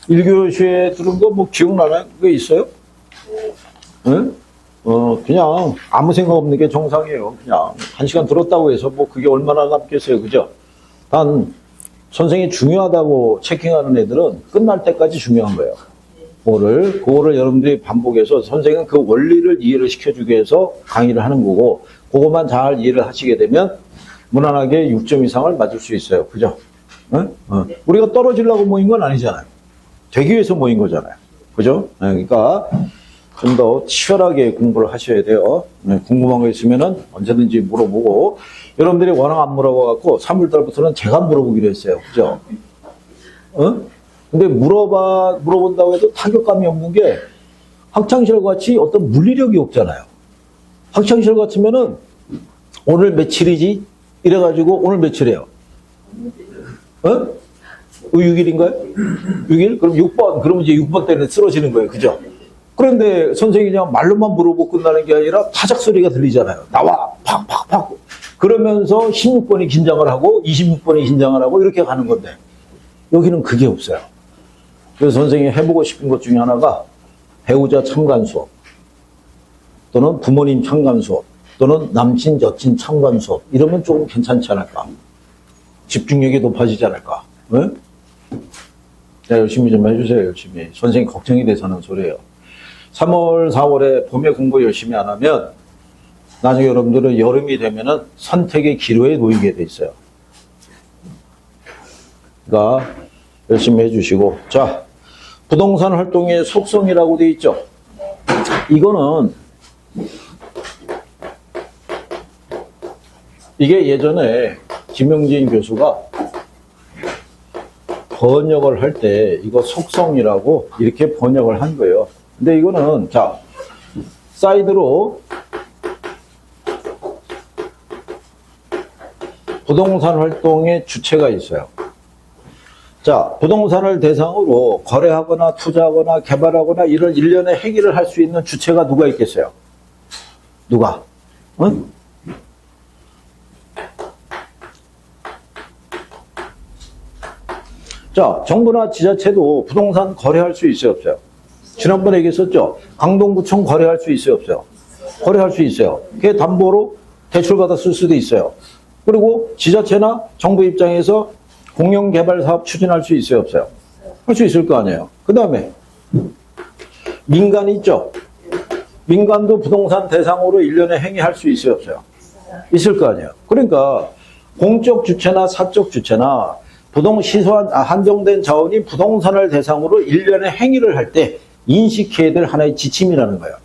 1교시에 들은 거 뭐 기억나는 거 있어요? 응? 그냥 아무 생각 없는 게 정상이에요. 그냥 1시간 들었다고 해서 뭐 그게 얼마나 남겠어요. 그죠? 단, 선생님이 중요하다고 체킹하는 애들은 끝날 때까지 중요한 거예요. 그거를 여러분들이 반복해서 선생님은 그 원리를 이해를 시켜주기 위해서 강의를 하는 거고, 그것만 잘 이해를 하시게 되면 무난하게 6점 이상을 맞을 수 있어요. 그죠? 응? 우리가 떨어지려고 모인 건 아니잖아요. 되기 위해서 모인 거잖아요. 그죠? 그러니까 좀 더 치열하게 공부를 하셔야 돼요. 궁금한 거 있으면은 언제든지 물어보고, 여러분들이 워낙 안 물어봐갖고 3월달부터는 제가 물어보기로 했어요. 그죠? 근데 물어본다고 해도 타격감이 없는 게 학창시절 같이 어떤 물리력이 없잖아요. 학창시절 같으면은 오늘 며칠이지? 이래가지고 오늘 며칠이에요? 6일인가요? 6일? 그럼 6번. 그러면 이제 6번 때는 쓰러지는 거예요. 그죠? 그런데 선생님이 그냥 말로만 물어보고 끝나는 게 아니라 타작 소리가 들리잖아요. 나와! 팍팍팍! 그러면서 16번이 긴장을 하고 26번이 긴장을 하고 이렇게 가는 건데 여기는 그게 없어요. 그래서 선생님이 해보고 싶은 것 중에 하나가 배우자 참관 수업 또는 부모님 참관 수업 또는 남친 여친 참관 수업 이러면 조금 괜찮지 않을까? 집중력이 높아지지 않을까? 네? 열심히 좀 해주세요. 열심히. 선생님 걱정이 돼서 하는 소리예요. 3월, 4월에 봄에 공부 열심히 안 하면 나중에 여러분들은 여름이 되면은 선택의 기로에 놓이게 돼 있어요. 그러니까 열심히 해주시고. 자, 부동산 활동의 속성이라고 돼 있죠. 이거는 이게 예전에 김영진 교수가 번역을 할 때 이거 속성이라고 이렇게 번역을 한 거예요. 근데 이거는 자 사이드로 부동산 활동의 주체가 있어요. 자, 부동산을 대상으로 거래하거나 투자하거나 개발하거나 이런 일련의 행위를 할 수 있는 주체가 누가 있겠어요? 누가? 응? 자, 정부나 지자체도 부동산 거래할 수 있어요, 없어요? 지난번에 얘기했었죠? 강동구청 거래할 수 있어요, 없어요? 거래할 수 있어요. 그게 담보로 대출받아 쓸 수도 있어요. 그리고 지자체나 정부 입장에서 공영개발 사업 추진할 수 있어요, 없어요? 할 수 있을 거 아니에요. 그 다음에 민간이 있죠? 민간도 부동산 대상으로 일련의 행위할 수 있어요, 없어요? 있을 거 아니에요. 그러니까 공적 주체나 사적 주체나 한정된 자원이 부동산을 대상으로 일련의 행위를 할 때 인식해야 될 하나의 지침이라는 거예요.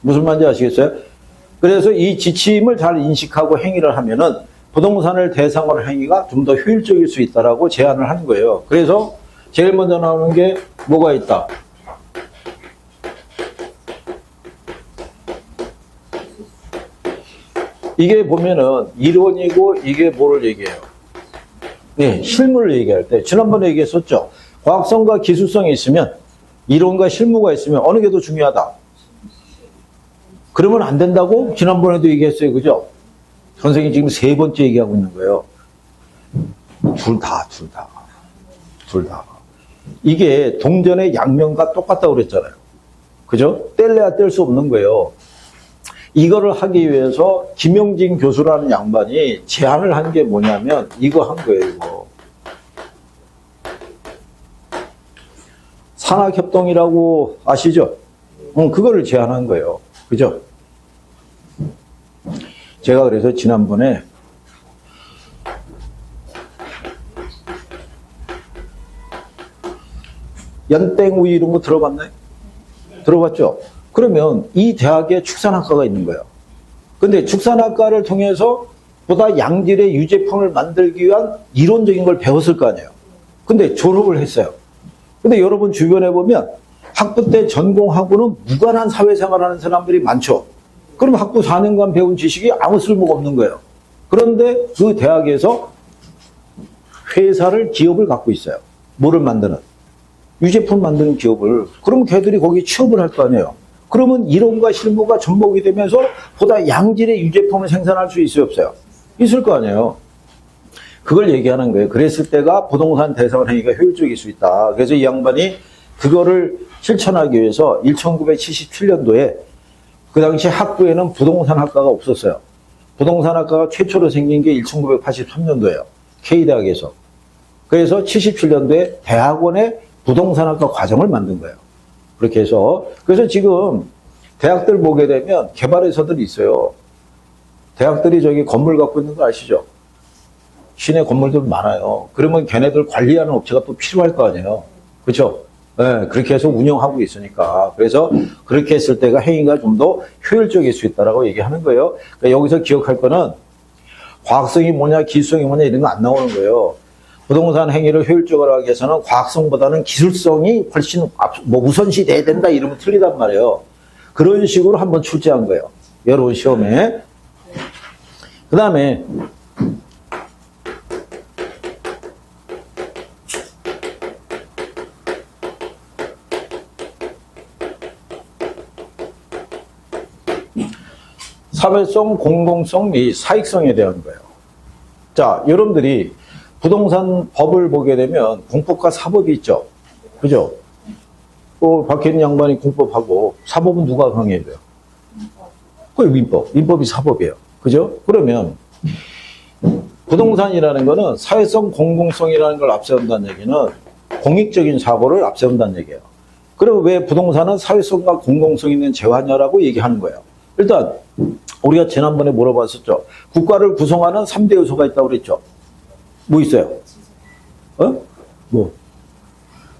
무슨 말인지 아시겠어요? 그래서 이 지침을 잘 인식하고 행위를 하면은 부동산을 대상으로 한 행위가 좀 더 효율적일 수 있다라고 제안을 하는 거예요. 그래서 제일 먼저 나오는 게 뭐가 있다? 이게 보면은 이론이고 이게 뭐를 얘기해요? 네, 실무를 얘기할 때 지난번에 얘기했었죠. 과학성과 기술성이 있으면 이론과 실무가 있으면 어느 게 더 중요하다? 그러면 안 된다고 지난번에도 얘기했어요. 그죠? 선생님이 지금 3번째 얘기하고 있는 거예요. 둘 다. 이게 동전의 양면과 똑같다고 그랬잖아요. 그죠? 뗄래야 뗄 수 없는 거예요. 이거를 하기 위해서 김영진 교수라는 양반이 제안을 한 게 뭐냐면 이거 한 거예요. 이거. 산학협동이라고 아시죠? 그거를 제안한 거예요. 그죠? 제가 그래서 지난번에 연땡우이 이런 거 들어봤나요? 들어봤죠? 그러면 이 대학에 축산학과가 있는 거예요. 근데 축산학과를 통해서 보다 양질의 유제품을 만들기 위한 이론적인 걸 배웠을 거 아니에요. 근데 졸업을 했어요. 근데 여러분 주변에 보면 학부 때 전공하고는 무관한 사회생활하는 사람들이 많죠. 그럼 학부 4년간 배운 지식이 아무 쓸모가 없는 거예요. 그런데 그 대학에서 기업을 갖고 있어요. 뭐를 만드는? 유제품 만드는 기업을. 그러면 걔들이 거기 취업을 할 거 아니에요. 그러면 이론과 실무가 접목이 되면서 보다 양질의 유제품을 생산할 수 있어요, 없어요? 있을 거 아니에요. 그걸 얘기하는 거예요. 그랬을 때가 부동산 대상을 행위가 효율적일 수 있다. 그래서 이 양반이 그거를 실천하기 위해서 1977년도에 그 당시 학부에는 부동산학과가 없었어요. 부동산학과가 최초로 생긴 게 1983년도예요. K대학에서. 그래서 77년도에 대학원에 부동산학과 과정을 만든 거예요. 그렇게 해서. 그래서 지금 대학들 보게 되면 개발회사들이 있어요. 대학들이 저기 건물 갖고 있는 거 아시죠? 시내 건물들 많아요. 그러면 걔네들 관리하는 업체가 또 필요할 거 아니에요. 그렇죠? 네, 그렇게 해서 운영하고 있으니까. 그래서 그렇게 했을 때가 행위가 좀 더 효율적일 수 있다라고 얘기하는 거예요. 그러니까 여기서 기억할 거는 과학성이 뭐냐, 기술성이 뭐냐 이런 거 안 나오는 거예요. 부동산 행위를 효율적으로 하기 위해서는 과학성보다는 기술성이 훨씬 우선시 돼야 된다 이러면 틀리단 말이에요. 그런 식으로 한번 출제한 거예요. 여러분 시험에. 그 다음에 사회성, 공공성 및 사익성에 대한 거예요. 자, 여러분들이 부동산 법을 보게 되면 공법과 사법이 있죠. 그죠? 또 밖에 있는 양반이 공법하고 사법은 누가 강해야 돼요? 그게 민법. 민법이 사법이에요. 그죠? 그러면 부동산이라는 거는 사회성, 공공성이라는 걸 앞세운다는 얘기는 공익적인 사고를 앞세운다는 얘기예요. 그리고 왜 부동산은 사회성과 공공성 있는 재화냐라고 얘기하는 거예요. 일단 우리가 지난번에 물어봤었죠. 국가를 구성하는 3대 요소가 있다고 그랬죠. 뭐 있어요? 뭐?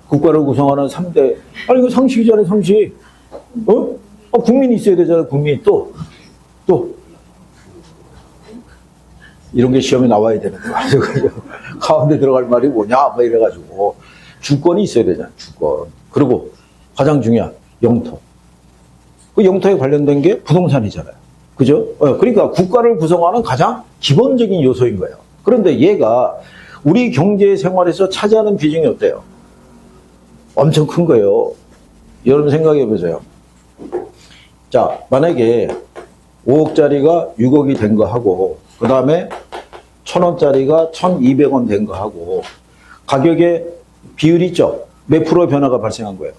국가를 구성하는 3대. 아니, 이거 상식이잖아요, 상식. 국민이 있어야 되잖아요, 국민. 또. 이런 게 시험에 나와야 되는 거야. 가운데 들어갈 말이 뭐냐? 뭐 이래가지고. 주권이 있어야 되잖아요, 주권. 그리고 가장 중요한 영토. 그 영토에 관련된 게 부동산이잖아요. 그죠? 그러니까 국가를 구성하는 가장 기본적인 요소인 거예요. 그런데 얘가 우리 경제 생활에서 차지하는 비중이 어때요? 엄청 큰 거예요. 여러분 생각해 보세요. 자, 만약에 5억짜리가 6억이 된 거 하고, 그 다음에 1,000원짜리가 1,200원 된 거 하고, 가격의 비율이 있죠? 몇 프로 변화가 발생한 거예요?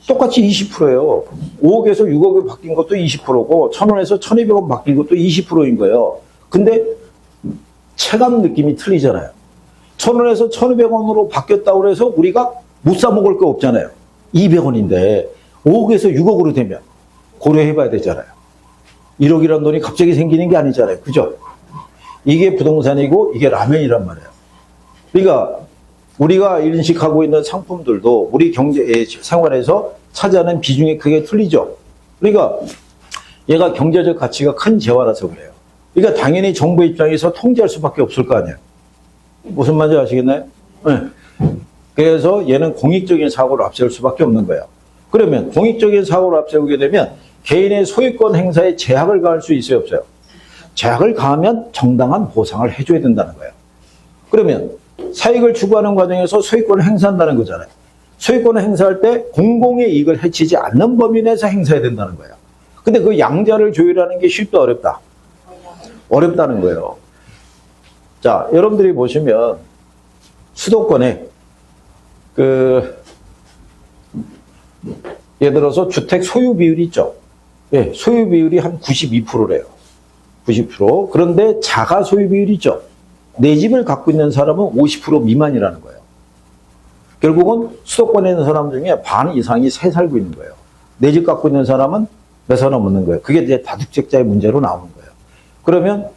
똑같이 20%예요. 5억에서 6억이 바뀐 것도 20%고 1,000원에서 1,200원 바뀐 것도 20%인 거예요. 근데 체감 느낌이 틀리잖아요. 1,000원에서 1,200원으로 바뀌었다고 해서 우리가 못 사 먹을 거 없잖아요. 200원인데 5억에서 6억으로 되면 고려해 봐야 되잖아요. 1억이라는 돈이 갑자기 생기는 게 아니잖아요. 그죠? 이게 부동산이고 이게 라면이란 말이에요. 그러니까 우리가 인식하고 있는 상품들도 우리 경제 생활에서 차지하는 비중이 크게 틀리죠. 그러니까 얘가 경제적 가치가 큰 재화라서 그래요. 그러니까 당연히 정부 입장에서 통제할 수밖에 없을 거 아니에요. 무슨 말인지 아시겠나요? 네. 그래서 얘는 공익적인 사고를 앞세울 수밖에 없는 거예요. 그러면 공익적인 사고를 앞세우게 되면 개인의 소유권 행사에 제약을 가할 수 있어요, 없어요? 제약을 가하면 정당한 보상을 해줘야 된다는 거예요. 그러면 사익을 추구하는 과정에서 소유권을 행사한다는 거잖아요. 소유권을 행사할 때 공공의 이익을 해치지 않는 범위 내에서 행사해야 된다는 거예요. 근데 그 양자를 조율하는 게 쉽다, 어렵다? 어렵다는 거예요. 자, 여러분들이 보시면 수도권에 예를 들어서 주택 소유 비율이 있죠. 예, 소유 비율이 한 92%래요. 90%. 그런데 자가 소유 비율이 있죠. 내 집을 갖고 있는 사람은 50% 미만이라는 거예요. 결국은 수도권에 있는 사람 중에 반 이상이 새 살고 있는 거예요. 내 집 갖고 있는 사람은 몇 사람 없는 거예요. 그게 이제 다주택자의 문제로 나오는 거예요. 그러면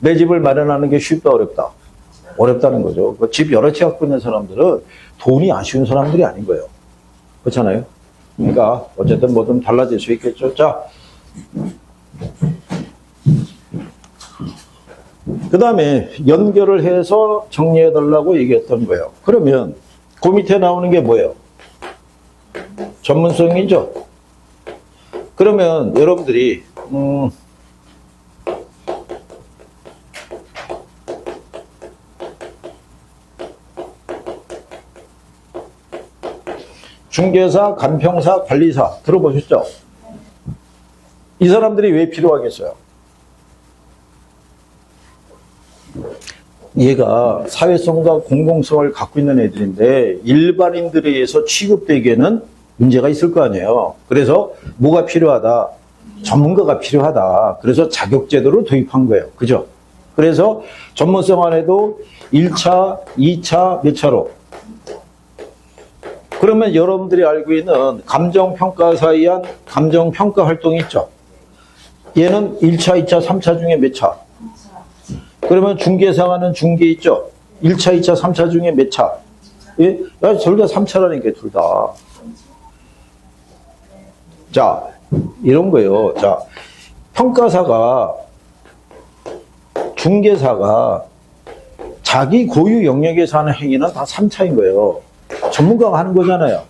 내 집을 마련하는 게 쉽다, 어렵다? 어렵다는 거죠. 집 여러 채 갖고 있는 사람들은 돈이 아쉬운 사람들이 아닌 거예요. 그렇잖아요? 그러니까 어쨌든 뭐 좀 달라질 수 있겠죠. 자, 그 다음에 연결을 해서 정리해달라고 얘기했던 거예요. 그러면 그 밑에 나오는 게 뭐예요? 전문성이죠. 그러면 여러분들이 중개사, 간평사, 관리사 들어보셨죠? 이 사람들이 왜 필요하겠어요? 얘가 사회성과 공공성을 갖고 있는 애들인데 일반인들에 의해서 취급되기에는 문제가 있을 거 아니에요. 그래서 뭐가 필요하다? 전문가가 필요하다. 그래서 자격제도를 도입한 거예요. 그죠? 그래서 전문성 안에도 1차, 2차, 몇 차로? 그러면 여러분들이 알고 있는 감정평가사에 의한 감정평가 활동이 있죠. 얘는 1차, 2차, 3차 중에 몇 차? 그러면 중개사관은 중개 있죠. 1차, 2차, 3차 중에 몇 차? 예? 둘 다 3차라니까, 둘 다. 자, 이런 거예요. 자, 평가사가, 중개사가 자기 고유 영역에서 하는 행위는 다 3차인 거예요. 전문가가 하는 거잖아요.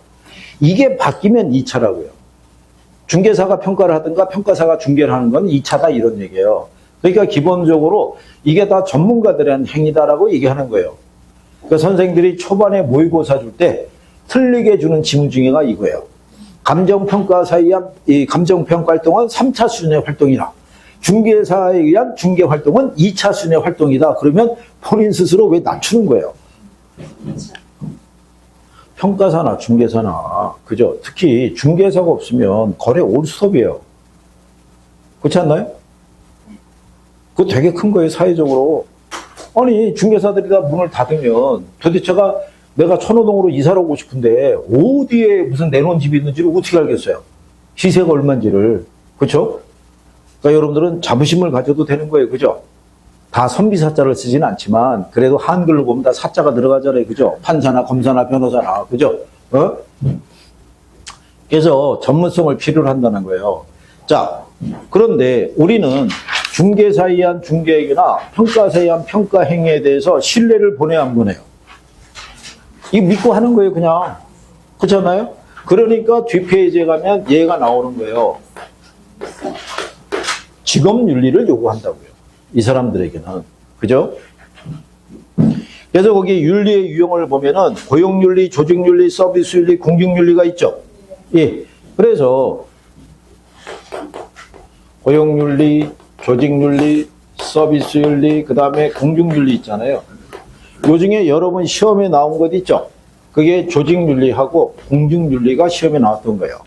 이게 바뀌면 2차라고요. 중개사가 평가를 하든가 평가사가 중개를 하는 건 2차다 이런 얘기예요. 그러니까 기본적으로 이게 다 전문가들의 한 행위다라고 얘기하는 거예요. 그러니까 선생님들이 초반에 모의고사 줄 때 틀리게 주는 지문 중에가 이거예요. 감정평가사에 의한 이 감정평가 활동은 3차 수준의 활동이다. 중개사에 의한 중개 활동은 2차 수준의 활동이다. 그러면 본인 스스로 왜 낮추는 거예요? 평가사나 중개사나, 그죠? 특히 중개사가 없으면 거래 올스톱이에요. 그렇지 않나요? 그거 되게 큰 거예요, 사회적으로. 아니, 중개사들이 다 문을 닫으면 도대체가 내가 천호동으로 이사를 오고 싶은데 어디에 무슨 내놓은 집이 있는지를 어떻게 알겠어요? 시세가 얼마인지를. 그렇죠? 그러니까 여러분들은 자부심을 가져도 되는 거예요. 그죠? 다 선비사자를 쓰지는 않지만 그래도 한글로 보면 다 사자가 들어가잖아요. 그죠? 판사나 검사나 변호사나. 그죠? 그래서 전문성을 필요로 한다는 거예요. 자, 그런데 우리는 중개사에 의한 중개행위나 평가사에 의한 평가 행위에 대해서 신뢰를 보내야 안 보내요? 이거 믿고 하는 거예요, 그냥. 그렇잖아요? 그러니까 뒷페이지에 가면 얘가 나오는 거예요. 직업윤리를 요구한다고요. 이 사람들에게는. 그죠? 그래서 거기 윤리의 유형을 보면은 고용윤리, 조직윤리, 서비스윤리, 공직윤리가 있죠. 예. 그래서 고용윤리, 조직윤리, 서비스윤리, 그 다음에 공직윤리 있잖아요. 요 중에 여러분 시험에 나온 것 있죠? 그게 조직윤리하고 공직윤리가 시험에 나왔던 거예요.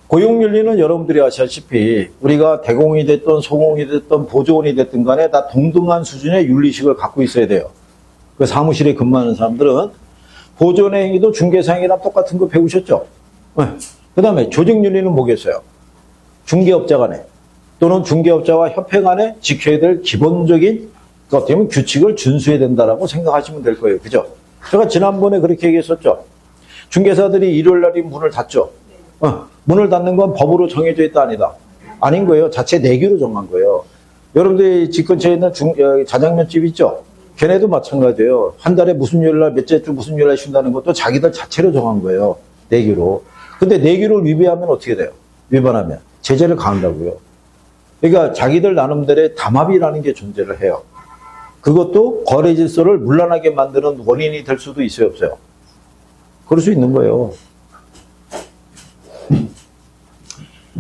고용윤리는 여러분들이 아시다시피 우리가 대공이 됐든 소공이 됐든 보조원이 됐든 간에 다 동등한 수준의 윤리식을 갖고 있어야 돼요. 그 사무실에 근무하는 사람들은 보조원의 행위도 중개사행위랑 똑같은 거 배우셨죠? 네. 그 다음에 조직윤리는 뭐겠어요? 중개업자 간에 또는 중개업자와 협회 간에 지켜야 될 기본적인 것 때문에 규칙을 준수해야 된다라고 생각하시면 될 거예요. 그죠? 제가 지난번에 그렇게 얘기했었죠. 중개사들이 일요일 날이 문을 닫죠. 문을 닫는 건 법으로 정해져 있다 아니다. 아닌 거예요. 자체 내규로 정한 거예요. 여러분들이 집 근처에 있는 자장면집 있죠? 걔네도 마찬가지예요. 한 달에 무슨 요일 날, 몇째 주 무슨 요일 날 쉰다는 것도 자기들 자체로 정한 거예요. 내규로. 근데 내규를 위배하면 어떻게 돼요? 위반하면 제재를 가한다고요. 그러니까 자기들 나름대로의 담합이라는 게 존재를 해요. 그것도 거래 질서를 문란하게 만드는 원인이 될 수도 있어요, 없어요? 그럴 수 있는 거예요.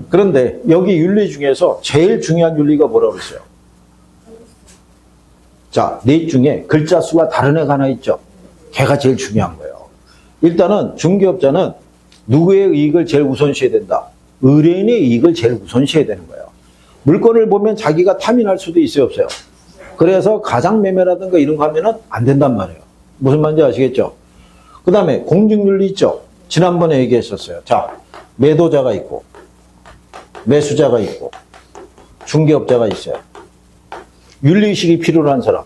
그런데 여기 윤리 중에서 제일 중요한 윤리가 뭐라고 그랬어요? 자, 넷 중에 글자 수가 다른 애가 하나 있죠? 걔가 제일 중요한 거예요. 일단은 중개업자는 누구의 이익을 제일 우선시해야 된다? 의뢰인의 이익을 제일 우선시해야 되는 거예요. 물건을 보면 자기가 탐이 수도 있어요, 없어요? 그래서 가장매매라든가 이런 거 하면은 안 된단 말이에요. 무슨 말인지 아시겠죠? 그 다음에 공직윤리 있죠? 지난번에 얘기했었어요. 자, 매도자가 있고 매수자가 있고 중개업자가 있어요. 윤리의식이 필요로 한 사람.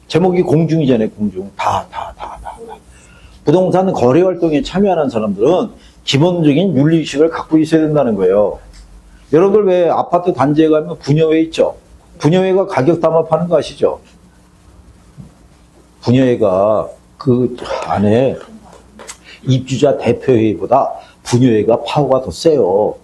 제목이 공중이잖아요. 공중. 다. 부동산 거래 활동에 참여하는 사람들은 기본적인 윤리의식을 갖고 있어야 된다는 거예요. 여러분들 왜 아파트 단지에 가면 분여회 있죠? 분여회가 가격 담합하는 거 아시죠? 분여회가 그 안에 입주자 대표회의보다 분여회가 파워가 더 세요.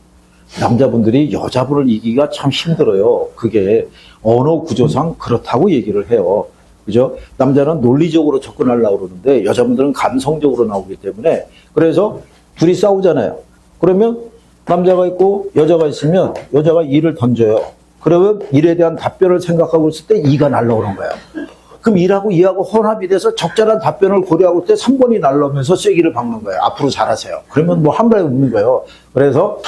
남자분들이 여자분을 이기기가 참 힘들어요. 그게 언어 구조상 그렇다고 얘기를 해요. 그죠? 남자는 논리적으로 접근하려고 그러는데 여자분들은 감성적으로 나오기 때문에 그래서 둘이 싸우잖아요. 그러면 남자가 있고 여자가 있으면 여자가 일을 던져요. 그러면 일에 대한 답변을 생각하고 있을 때 2가 날라오는 거예요. 그럼 1하고 2하고 혼합이 돼서 적절한 답변을 고려하고 있을 때 3번이 날라오면서 쐐기를 박는 거예요. 앞으로 잘하세요. 그러면 뭐 한 발에 웃는 거예요. 그래서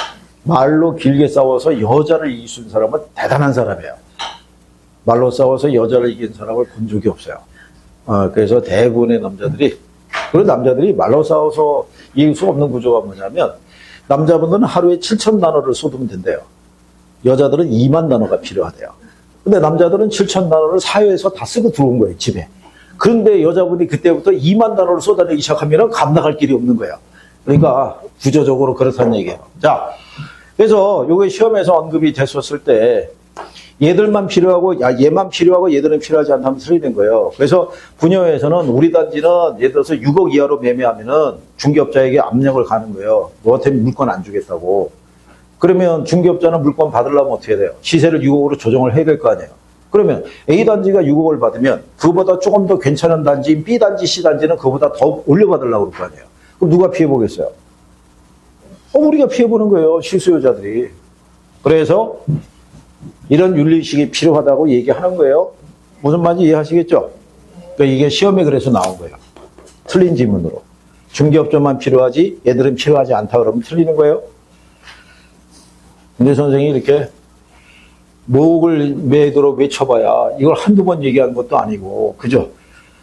말로 길게 싸워서 여자를 이길 수 있는 사람은 대단한 사람이에요. 말로 싸워서 여자를 이긴 사람을 본 적이 없어요. 그래서 대부분의 남자들이, 그런 남자들이 말로 싸워서 이길 수 없는 구조가 뭐냐면, 남자분들은 하루에 7,000단어를 쏟으면 된대요. 여자들은 2만 단어가 필요하대요. 근데 남자들은 7,000단어를 사회에서 다 쓰고 들어온 거예요, 집에. 그런데 여자분이 그때부터 2만 단어를 쏟아내기 시작하면 감당할 길이 없는 거예요. 그러니까 구조적으로 그렇다는 얘기예요. 자, 그래서 요게 시험에서 언급이 됐었을 때 얘들만 필요하고 얘만 필요하고 얘들은 필요하지 않다면 틀리는 거예요. 그래서 분여에서는 우리 단지는 예를 들어서 6억 이하로 매매하면은 중개업자에게 압력을 가는 거예요. 너한테 물건 안 주겠다고. 그러면 중개업자는 물건 받으려면 어떻게 돼요? 시세를 6억으로 조정을 해야 될 거 아니에요. 그러면 A 단지가 6억을 받으면 그보다 조금 더 괜찮은 단지인 B 단지, C 단지는 그보다 더 올려받으려고 그럴 거 아니에요. 그럼 누가 피해보겠어요? 우리가 피해보는 거예요, 실수요자들이. 그래서 이런 윤리의식이 필요하다고 얘기하는 거예요. 무슨 말인지 이해하시겠죠? 그러니까 이게 시험에 그래서 나온 거예요. 틀린 지문으로. 중개업자만 필요하지 얘들은 필요하지 않다 그러면 틀리는 거예요. 근데 선생님이 이렇게 목을 매도록 외쳐봐야 이걸 한두 번 얘기하는 것도 아니고, 그죠?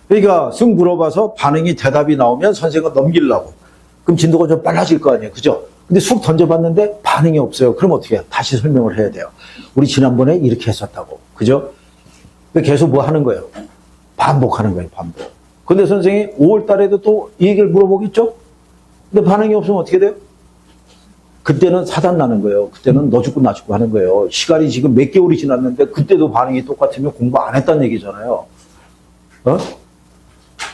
그러니까 쓱 물어봐서 반응이 대답이 나오면 선생님은 넘기려고. 그럼 진도가 좀 빨라질 거 아니에요. 그죠? 근데 쑥 던져봤는데 반응이 없어요. 그럼 어떻게 해요? 다시 설명을 해야 돼요. 우리 지난번에 이렇게 했었다고. 그죠? 근데 계속 뭐 하는 거예요? 반복하는 거예요, 반복. 근데 선생님이 5월 달에도 또 이 얘기를 물어보겠죠? 근데 반응이 없으면 어떻게 돼요? 그때는 사단 나는 거예요. 그때는 너 죽고 나 죽고 하는 거예요. 시간이 지금 몇 개월이 지났는데 그때도 반응이 똑같으면 공부 안 했다는 얘기잖아요.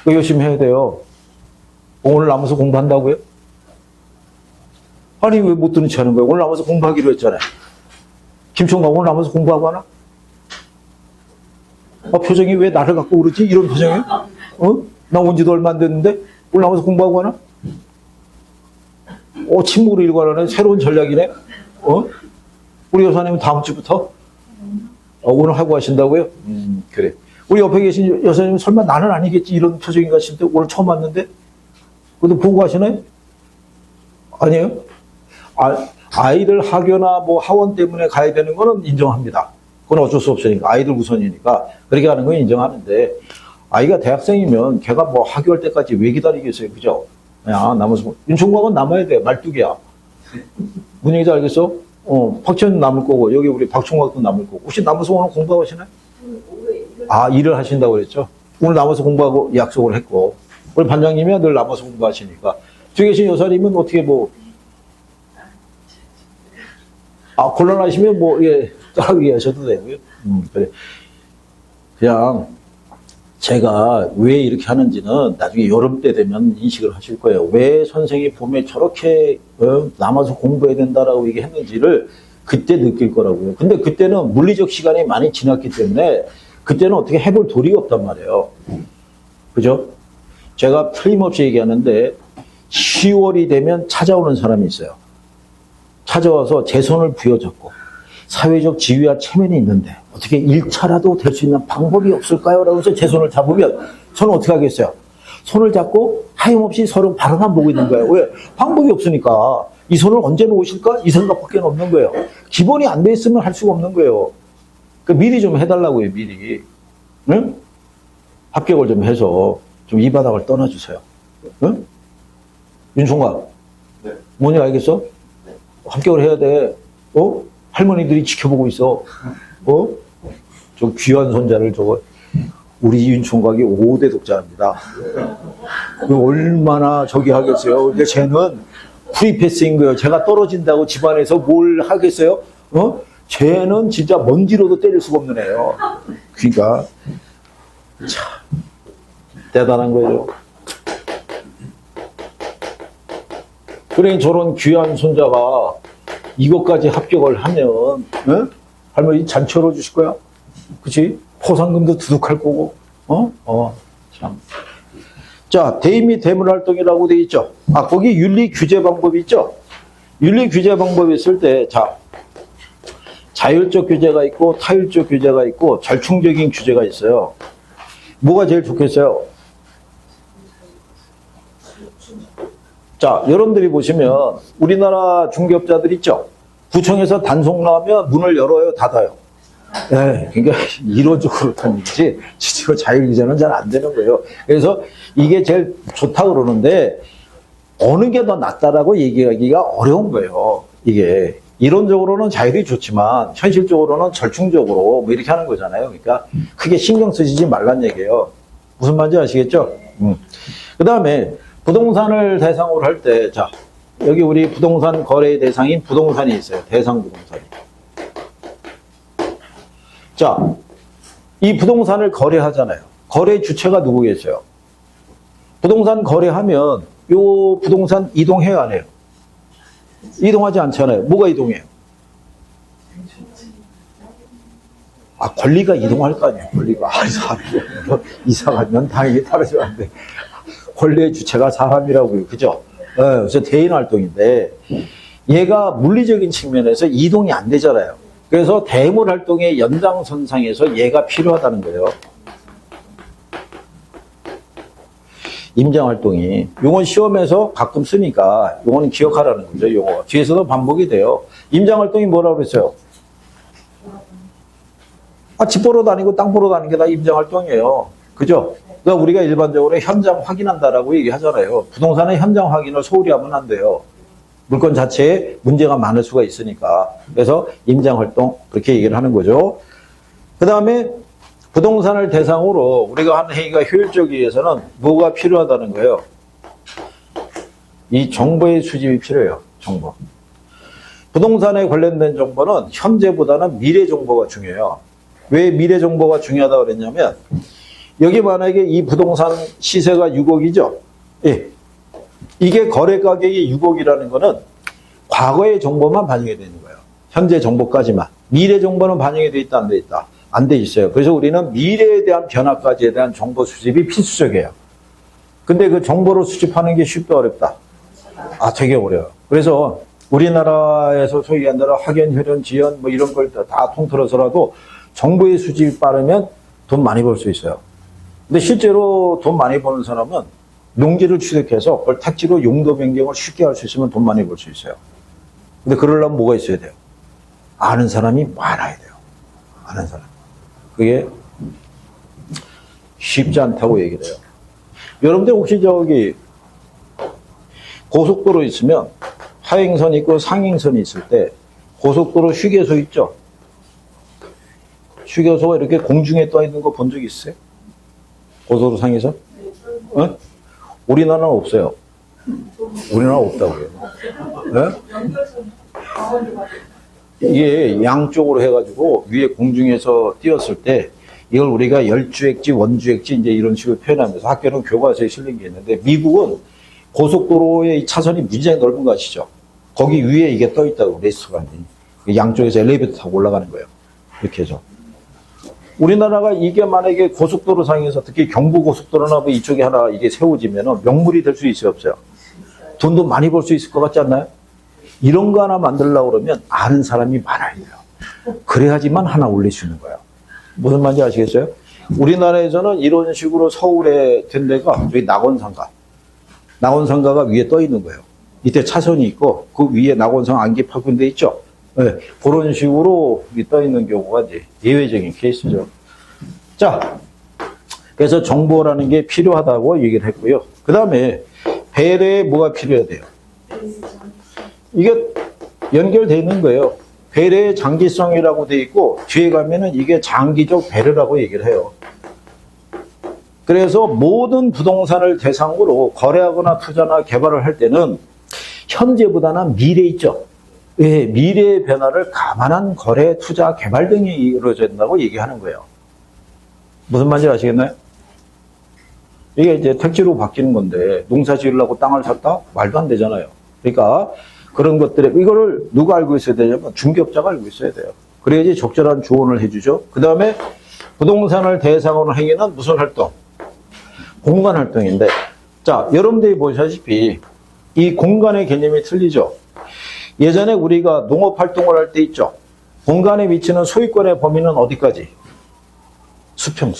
열심히 해야 돼요. 오늘 남아서 공부한다고요? 아니, 왜 못 듣는 체 하는 거예요? 오늘 남아서 공부하기로 했잖아요. 김총각 오늘 남아서 공부하고 하나? 표정이 왜 나를 갖고 그러지? 이런 표정이에요? 나 온 지도 얼마 안 됐는데? 오늘 남아서 공부하고 하나? 침묵으로 일관하는 새로운 전략이네? 우리 여사님은 다음 주부터? 오늘 하고 하신다고요? 그래. 우리 옆에 계신 여사님은 설마 나는 아니겠지? 이런 표정인가 싶은데 오늘 처음 왔는데? 근데 보고 하시나요? 아니에요? 아이들 학교나 뭐 하원 때문에 가야 되는 거는 인정합니다. 그건 어쩔 수 없으니까. 아이들 우선이니까. 그렇게 하는 건 인정하는데, 아이가 대학생이면 걔가 뭐 학교할 때까지 왜 기다리겠어요? 그죠? 야, 남아서. 윤총각은 남아야 돼. 말뚝이야. 무슨 얘기인지 알겠어? 박지원 남을 거고, 여기 우리 박총각도 남을 거고. 혹시 남아서 오늘 공부하시나요? 일을 하신다고 그랬죠? 오늘 남아서 공부하고 약속을 했고. 우리 반장님이 늘 남아서 공부하시니까. 뒤에 계신 여사님은 어떻게 곤란하시면 떠나게 하셔도 되고요. 그래. 그냥, 제가 왜 이렇게 하는지는 나중에 여름 때 되면 인식을 하실 거예요. 왜 선생이 봄에 저렇게 남아서 공부해야 된다라고 얘기했는지를 그때 느낄 거라고요. 근데 그때는 물리적 시간이 많이 지났기 때문에 그때는 어떻게 해볼 도리가 없단 말이에요. 그죠? 제가 틀림없이 얘기하는데 10월이 되면 찾아오는 사람이 있어요. 찾아와서 제 손을 부여잡고 사회적 지위와 체면이 있는데 어떻게 1차라도 될 수 있는 방법이 없을까요? 라고 해서 제 손을 잡으면 저는 어떻게 하겠어요? 손을 잡고 하염없이 서로 바라만 보고 있는 거예요. 왜? 방법이 없으니까. 이 손을 언제 놓으실까? 이 생각밖에 없는 거예요. 기본이 안 돼 있으면 할 수가 없는 거예요. 그러니까 미리 좀 해달라고요, 미리. 응? 합격을 좀 해서 좀 이 바닥을 떠나주세요. 응? 윤총각. 네. 뭔지 알겠어? 네. 합격을 해야 돼. 할머니들이 지켜보고 있어. 저 귀한 손자를 우리 윤총각이 5대 독자입니다. 얼마나 하겠어요. 근데 쟤는 프리패스인 거예요. 제가 떨어진다고 집안에서 뭘 하겠어요? 쟤는 진짜 먼지로도 때릴 수가 없는 애예요. 그러니까, 참, 대단한 거예요. 그러니 저런 귀한 손자가 이것까지 합격을 하면, 할머니 잔치 열어주실 거야? 그치? 포상금도 두둑할 거고, 참. 자, 대인 및 대물활동이라고 돼 있죠? 거기 윤리 규제 방법이 있죠? 윤리 규제 방법이 있을 때, 자, 자율적 규제가 있고, 타율적 규제가 있고, 절충적인 규제가 있어요. 뭐가 제일 좋겠어요? 자, 여러분들이 보시면, 우리나라 중개업자들 있죠? 구청에서 단속 나오면 문을 열어요, 닫아요? 네, 그러니까 이론적으로 던지지, 실제로 자율규제는 잘 안 되는 거예요. 그래서 이게 제일 좋다고 그러는데, 어느 게 더 낫다라고 얘기하기가 어려운 거예요. 이게. 이론적으로는 자율이 좋지만, 현실적으로는 절충적으로 뭐 이렇게 하는 거잖아요. 그러니까 크게 신경 쓰시지 말란 얘기예요. 무슨 말인지 아시겠죠? 그 다음에 부동산을 대상으로 할 때, 자, 여기 우리 부동산 거래 대상인 부동산이 있어요. 대상 부동산이. 자, 이 부동산을 거래하잖아요. 거래 주체가 누구겠어요? 부동산 거래하면 요 부동산 이동해요, 안 해요? 이동하지 않잖아요. 뭐가 이동해요? 아, 권리가 이동할 거 아니에요, 권리가. 아, 이사 가면 당연히 따르죠. 안 돼. 권리의 주체가 사람이라고요. 그죠? 네, 그래서 대인 활동인데, 얘가 물리적인 측면에서 이동이 안 되잖아요. 그래서 대물 활동의 연장선상에서 얘가 필요하다는 거예요. 임장 활동이. 요건 시험에서 가끔 쓰니까 요건 기억하라는 거죠. 요거. 뒤에서도 반복이 돼요. 임장 활동이 뭐라고 그랬어요? 아, 집 보러 다니고 땅 보러 다니는 게 다 임장 활동이에요. 그죠? 그러니까 우리가 일반적으로 현장 확인한다라고 얘기하잖아요. 부동산의 현장 확인을 소홀히 하면 안 돼요. 물건 자체에 문제가 많을 수가 있으니까. 그래서 임장 활동 그렇게 얘기를 하는 거죠. 그 다음에 부동산을 대상으로 우리가 하는 행위가 효율적이기 위해서는 뭐가 필요하다는 거예요? 이 정보의 수집이 필요해요. 정보. 부동산에 관련된 정보는 현재보다는 미래 정보가 중요해요. 왜 미래 정보가 중요하다고 그랬냐면 여기 만약에 이 부동산 시세가 6억이죠? 예. 이게 거래 가격이 6억이라는 거는 과거의 정보만 반영이 되는 거예요. 현재 정보까지만. 미래 정보는 반영이 돼 있다, 안 돼 있다? 안 돼 있어요. 그래서 우리는 미래에 대한 변화까지에 대한 정보 수집이 필수적이에요. 근데 그 정보를 수집하는 게 쉽다, 어렵다? 아, 되게 어려워요. 그래서 우리나라에서 소위 한다라 학연, 혈연, 지연 뭐 이런 걸 다 통틀어서라도 정보의 수집이 빠르면 돈 많이 벌 수 있어요. 근데 실제로 돈 많이 버는 사람은 농지를 취득해서 그걸 택지로 용도 변경을 쉽게 할 수 있으면 돈 많이 벌 수 있어요. 근데 그러려면 뭐가 있어야 돼요? 아는 사람이 많아야 돼요. 아는 사람. 그게 쉽지 않다고 얘기를 해요. 여러분들 혹시 저기 고속도로 있으면 하행선 있고 상행선이 있을 때 고속도로 휴게소 있죠? 휴게소가 이렇게 공중에 떠 있는 거 본 적 있어요? 고속도로 상에서? 어? 우리나라는 없어요. 우리나라 없다고요. 네? 이게 양쪽으로 해가지고 위에 공중에서 띄었을 때 이걸 우리가 열주액지, 원주액지 이제 이런 식으로 표현하면서 학교는 교과서에 실린 게 있는데 미국은 고속도로의 차선이 굉장히 넓은 거 아시죠? 거기 위에 이게 떠 있다고 레스토랑이 양쪽에서 엘리베이터 타고 올라가는 거예요. 이렇게 해서. 우리나라가 이게 만약에 고속도로 상에서 특히 경부고속도로나 뭐 이쪽에 하나 이게 세워지면 명물이 될 수 있어요, 없어요? 돈도 많이 벌 수 있을 것 같지 않나요? 이런 거 하나 만들려고 그러면 아는 사람이 많아야 돼요. 그래야지만 하나 올릴 수 있는 거예요. 무슨 말인지 아시겠어요? 우리나라에서는 이런 식으로 서울에 된 데가 여기 낙원상가. 낙원상가가 위에 떠 있는 거예요. 이때 차선이 있고 그 위에 낙원상 안개파군 데 있죠? 네, 그런 식으로 떠 있는 경우가 이제 예외적인 케이스죠. 자, 그래서 정보라는 게 필요하다고 얘기를 했고요. 그 다음에 배려에 뭐가 필요해야 돼요? 이게 연결되어 있는 거예요. 배려의 장기성이라고 되어 있고 뒤에 가면은 이게 장기적 배려라고 얘기를 해요. 그래서 모든 부동산을 대상으로 거래하거나 투자나 개발을 할 때는 현재보다는 미래 있죠. 예, 미래의 변화를 감안한 거래, 투자, 개발 등이 이루어져야 된다고 얘기하는 거예요. 무슨 말인지 아시겠나요? 이게 이제 택지로 바뀌는 건데 농사 지으려고 땅을 샀다? 말도 안 되잖아요. 그러니까 그런 것들에 이거를 누가 알고 있어야 되냐면 중개업자가 알고 있어야 돼요. 그래야지 적절한 조언을 해주죠. 그 다음에 부동산을 대상으로 행위는 무슨 활동? 공간 활동인데 자, 여러분들이 보시다시피 이 공간의 개념이 틀리죠. 예전에 우리가 농업 활동을 할 때 있죠. 공간에 미치는 소유권의 범위는 어디까지? 수평.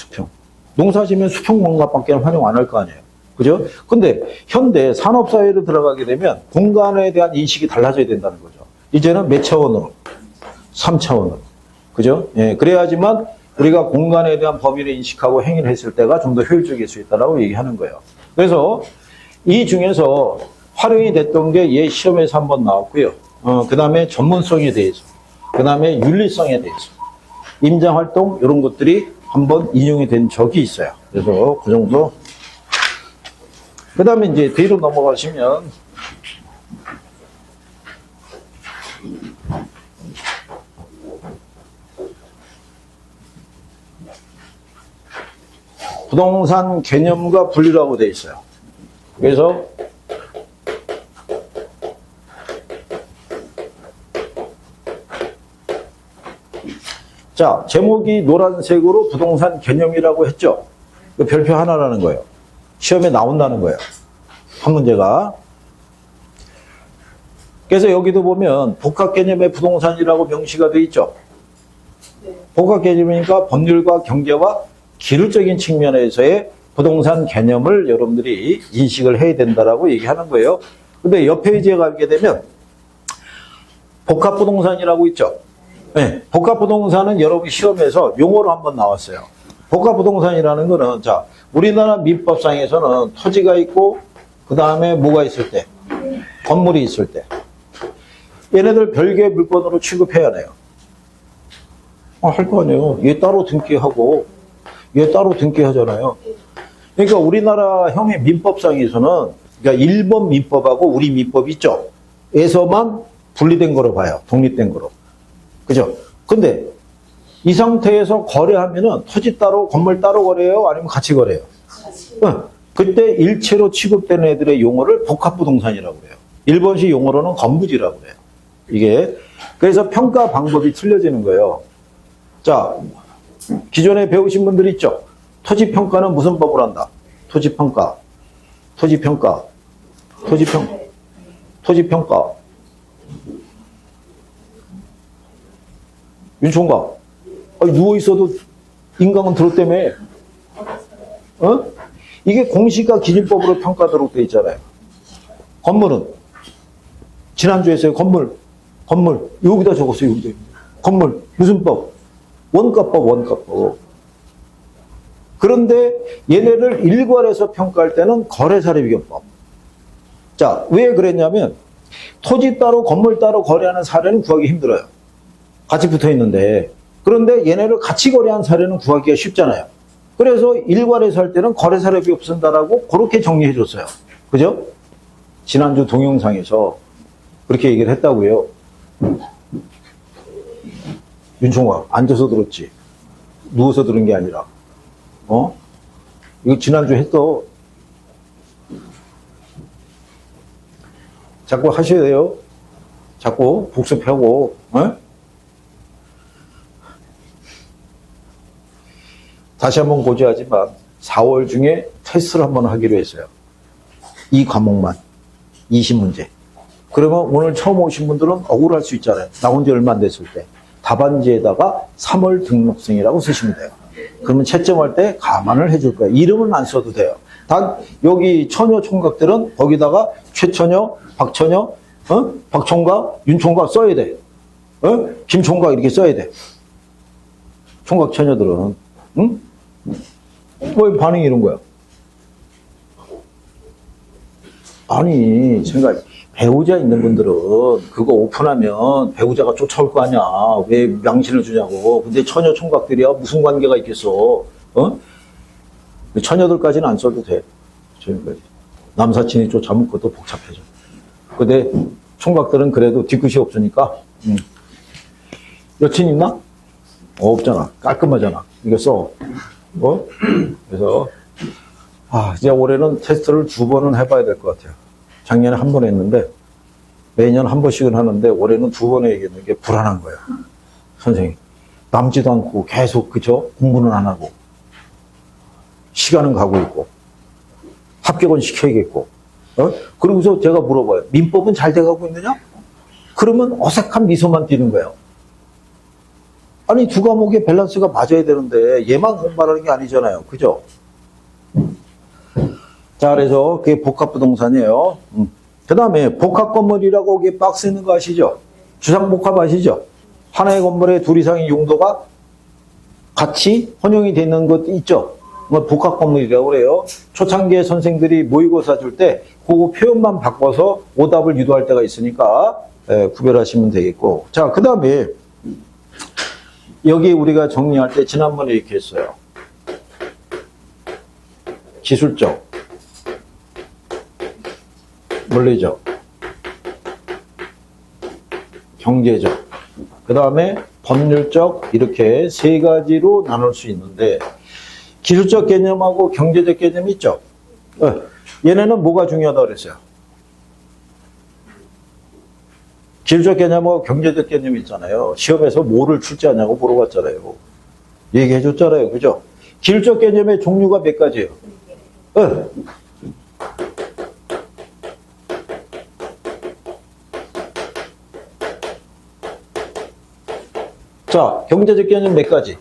농사지면 수평 공간밖에 활용 안 할 거 아니에요. 그죠? 근데 현대 산업사회로 들어가게 되면 공간에 대한 인식이 달라져야 된다는 거죠. 이제는 몇 차원으로? 3차원으로. 그죠? 예, 그래야지만 우리가 공간에 대한 범위를 인식하고 행위를 했을 때가 좀 더 효율적일 수 있다고 얘기하는 거예요. 그래서 이 중에서 활용이 됐던 게 얘 시험에서 한번 나왔고요. 그 다음에 전문성에 대해서, 그 다음에 윤리성에 대해서, 임장활동 이런 것들이 한번 인용이 된 적이 있어요. 그래서 그 정도. 그 다음에 이제 뒤로 넘어가시면 부동산 개념과 분리라고 되어 있어요. 그래서 자, 제목이 노란색으로 부동산 개념이라고 했죠. 그 별표 하나라는 거예요. 시험에 나온다는 거예요. 한 문제가. 그래서 여기도 보면 복합 개념의 부동산이라고 명시가 되어 있죠. 복합 개념이니까 법률과 경제와 기술적인 측면에서의 부동산 개념을 여러분들이 인식을 해야 된다라고 얘기하는 거예요. 근데 옆 페이지에 가게 되면 복합 부동산이라고 있죠. 네, 복합 부동산은 여러분 시험에서 용어로 한번 나왔어요. 복합 부동산이라는 거는 자, 우리나라 민법상에서는 토지가 있고 그 다음에 뭐가 있을 때? 건물이 있을 때. 얘네들 별개의 물건으로 취급해야 해요. 할 거 아니에요. 얘 따로 등기하고 얘 따로 등기하잖아요. 그러니까 우리나라 형의 민법상에서는 그러니까 일본 민법하고 우리 민법 있죠. 에서만 분리된 거로 봐요. 독립된 거로. 그죠? 근데 이 상태에서 거래하면은 토지 따로 건물 따로 거래해요? 아니면 같이 거래해요? 응. 그때 일체로 취급되는 애들의 용어를 복합부동산이라고 해요. 일본식 용어로는 건부지라고 해요. 이게 그래서 평가 방법이 틀려지는 거예요. 자, 기존에 배우신 분들 있죠? 토지평가는 무슨 법을 한다? 토지평가. 윤총각, 누워있어도 인강은 들었다며. 어? 이게 공시가 기준법으로 평가하도록 돼 있잖아요. 건물은? 지난주에 했어요. 건물. 여기다 적었어요. 여기다. 건물. 무슨 법? 원가법. 그런데 얘네를 일괄해서 평가할 때는 거래사례비교법. 자, 왜 그랬냐면 토지 따로 건물 따로 거래하는 사례는 구하기 힘들어요. 같이 붙어 있는데. 그런데 얘네를 같이 거래한 사례는 구하기가 쉽잖아요. 그래서 일괄해서 할 때는 거래사례비법 쓴다라고 그렇게 정리해 줬어요. 그죠? 지난주 동영상에서 그렇게 얘기를 했다고요. 윤총아, 앉아서 들었지? 누워서 들은 게 아니라. 이거 지난주 했어. 자꾸 하셔야 돼요. 자꾸 복습하고, 다시 한번 고지하지만 4월 중에 테스트를 한번 하기로 했어요. 이 과목만 20문제. 그러면 오늘 처음 오신 분들은 억울할 수 있잖아요. 나온 지 얼마 안 됐을 때. 답안지에다가 3월 등록생이라고 쓰시면 돼요. 그러면 채점할 때 감안을 해줄 거예요. 이름은 안 써도 돼요. 단 여기 처녀 총각들은 거기다가 최처녀, 박처녀, 박총각, 윤총각 써야 돼. 김총각 이렇게 써야 돼. 총각 처녀들은. 응? 왜 반응이 이런 거야? 아니, 생각 배우자 있는 분들은 그거 오픈하면 배우자가 쫓아올 거 아니야. 왜 망신을 주냐고. 근데 처녀 총각들이야 무슨 관계가 있겠어. 처녀들까지는 안 써도 돼. 지금까지. 남사친이 쫓아오면 그것도 복잡해져. 근데 총각들은 그래도 뒤끝이 없으니까. 여친 있나? 없잖아. 깔끔하잖아. 이거 써. 그래서 이제 올해는 테스트를 2번은 해봐야 될 것 같아요. 작년에 1번 했는데 매년 1번씩은 하는데 올해는 2번 해야겠는 게 불안한 거예요. 선생님 남지도 않고 계속 그죠? 공부는 안 하고 시간은 가고 있고 합격은 시켜야겠고 그러고서 제가 물어봐요. 민법은 잘 돼가고 있느냐? 그러면 어색한 미소만 띄는 거예요. 아니, 두 과목의 밸런스가 맞아야 되는데 얘만 공부하는 게 아니잖아요. 그죠? 자, 그래서 그게 복합부동산이에요. 그 다음에 복합건물이라고 그게 박스 있는 거 아시죠? 주상복합 아시죠? 하나의 건물에 둘 이상의 용도가 같이 혼용이 되는 것 있죠? 그걸 복합건물이라고 그래요. 초창기에 선생들이 모의고사 줄 때 그 표현만 바꿔서 오답을 유도할 때가 있으니까 구별하시면 되겠고. 자, 그 다음에 여기 우리가 정리할 때 지난번에 이렇게 했어요. 기술적, 물리적, 경제적, 그 다음에 법률적, 이렇게 세 가지로 나눌 수 있는데 기술적 개념하고 경제적 개념이 있죠. 얘네는 뭐가 중요하다고 그랬어요? 기술적 개념하고 경제적 개념이 있잖아요. 시험에서 뭐를 출제하냐고 물어봤잖아요. 얘기해 줬잖아요. 그죠? 기술적 개념의 종류가 몇 가지예요? 자, 경제적 개념 몇 가지?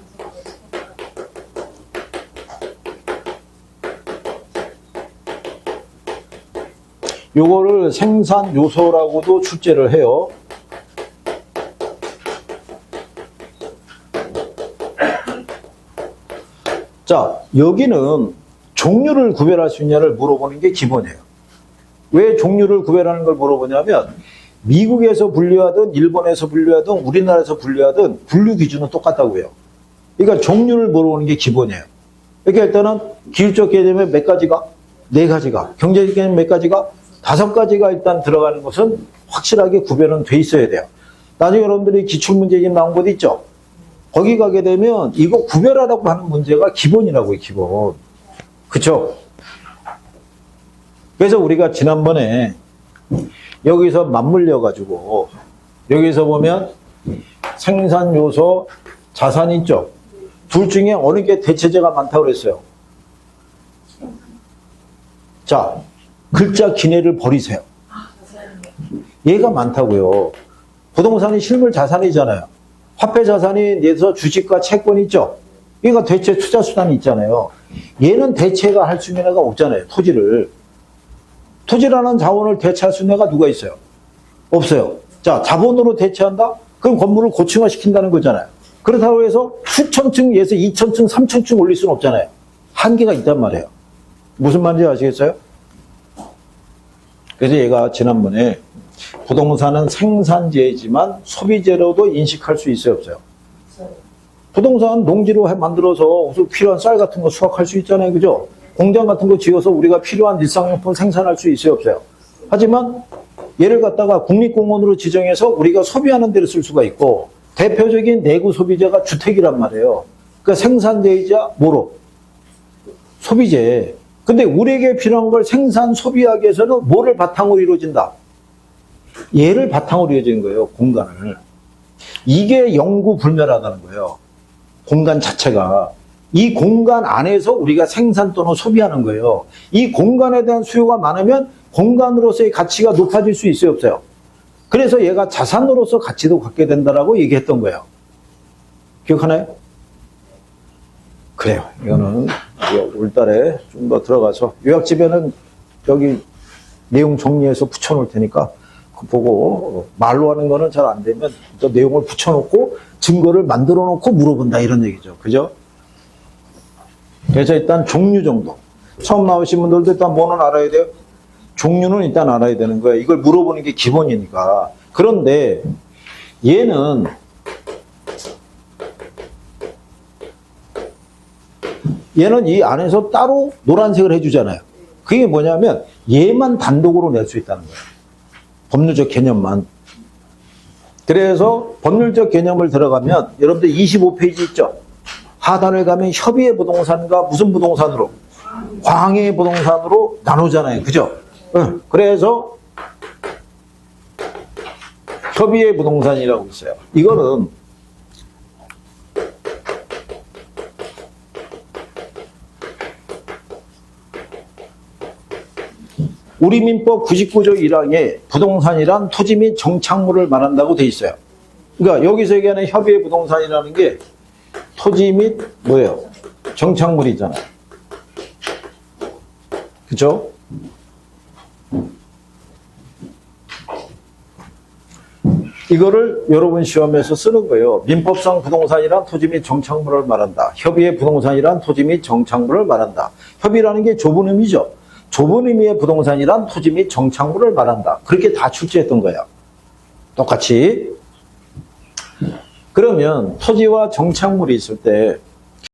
요거를 생산 요소라고도 출제를 해요. 자, 여기는 종류를 구별할 수 있냐를 물어보는 게 기본이에요. 왜 종류를 구별하는 걸 물어보냐면 미국에서 분류하든 일본에서 분류하든 우리나라에서 분류하든 분류 기준은 똑같다고 해요. 그러니까 종류를 물어보는 게 기본이에요. 그러니까 일단은 기술적 개념의 몇 가지가? 네 가지가. 경제적 개념 몇 가지가? 5가지가 일단 들어가는 것은 확실하게 구별은 돼 있어야 돼요. 나중에 여러분들이 기출문제집 나온 곳 있죠? 거기 가게 되면 이거 구별하라고 하는 문제가 기본이라고요, 기본. 그쵸? 그래서 우리가 지난번에 여기서 맞물려가지고 여기서 보면 생산 요소, 자산 있죠? 둘 중에 어느 게 대체제가 많다고 그랬어요? 자, 글자 기내를 버리세요. 얘가 많다고요. 부동산이 실물 자산이잖아요. 화폐 자산이 예서 주식과 채권 있죠? 얘가 대체 투자 수단이 있잖아요. 얘는 대체가 할 수 있는 애가 없잖아요. 토지를. 토지라는 자원을 대체할 수 있는 애가 누가 있어요? 없어요. 자, 자본으로 대체한다? 그럼 건물을 고층화시킨다는 거잖아요. 그렇다고 해서 수천 층에서 2,000층, 3,000층 올릴 수는 없잖아요. 한계가 있단 말이에요. 무슨 말인지 아시겠어요? 그래서 얘가 지난번에 부동산은 생산재지만 소비재로도 인식할 수 있어요, 없어요? 부동산 농지로 만들어서 필요한 쌀 같은 거 수확할 수 있잖아요, 그죠? 공장 같은 거 지어서 우리가 필요한 일상용품 생산할 수 있어요, 없어요? 하지만 얘를 갖다가 국립공원으로 지정해서 우리가 소비하는 데를 쓸 수가 있고 대표적인 내구 소비재가 주택이란 말이에요. 그러니까 생산재이자 뭐로? 소비재. 근데 우리에게 필요한 걸 생산, 소비하기 위해서는 뭐를 바탕으로 이루어진다? 얘를 바탕으로 이루어지는 거예요, 공간을. 이게 영구불멸하다는 거예요. 공간 자체가. 이 공간 안에서 우리가 생산 또는 소비하는 거예요. 이 공간에 대한 수요가 많으면 공간으로서의 가치가 높아질 수 있어요, 없어요? 그래서 얘가 자산으로서 가치도 갖게 된다라고 얘기했던 거예요. 기억하나요? 그래요. 이거는 올달에 좀 더 들어가서 요약집에는 여기 내용 정리해서 붙여놓을 테니까 보고 말로 하는 거는 잘 안 되면 또 내용을 붙여놓고 증거를 만들어 놓고 물어본다 이런 얘기죠. 그죠? 그래서 일단 종류 정도. 처음 나오신 분들도 일단 뭐는 알아야 돼요? 종류는 일단 알아야 되는 거예요. 이걸 물어보는 게 기본이니까. 그런데 얘는 이 안에서 따로 노란색을 해주잖아요. 그게 뭐냐면 얘만 단독으로 낼 수 있다는 거예요. 법률적 개념만. 그래서 법률적 개념을 들어가면 여러분들 25페이지 있죠? 하단에 가면 협의의 부동산과 무슨 부동산으로? 광해의 부동산으로 나누잖아요. 그죠? 그래서 협의의 부동산이라고 있어요. 이거는 우리 민법 99조 1항에 부동산이란 토지 및 정착물을 말한다고 돼 있어요. 그러니까 여기서 얘기하는 협의의 부동산이라는 게 토지 및 뭐예요? 정착물이잖아요. 그죠? 이거를 여러분 시험에서 쓰는 거예요. 민법상 부동산이란 토지 및 정착물을 말한다. 협의의 부동산이란 토지 및 정착물을 말한다. 협의라는 게 좁은 의미죠. 좁은 의미의 부동산이란 토지 및 정착물을 말한다. 그렇게 다 출제했던 거예요. 똑같이. 그러면 토지와 정착물이 있을 때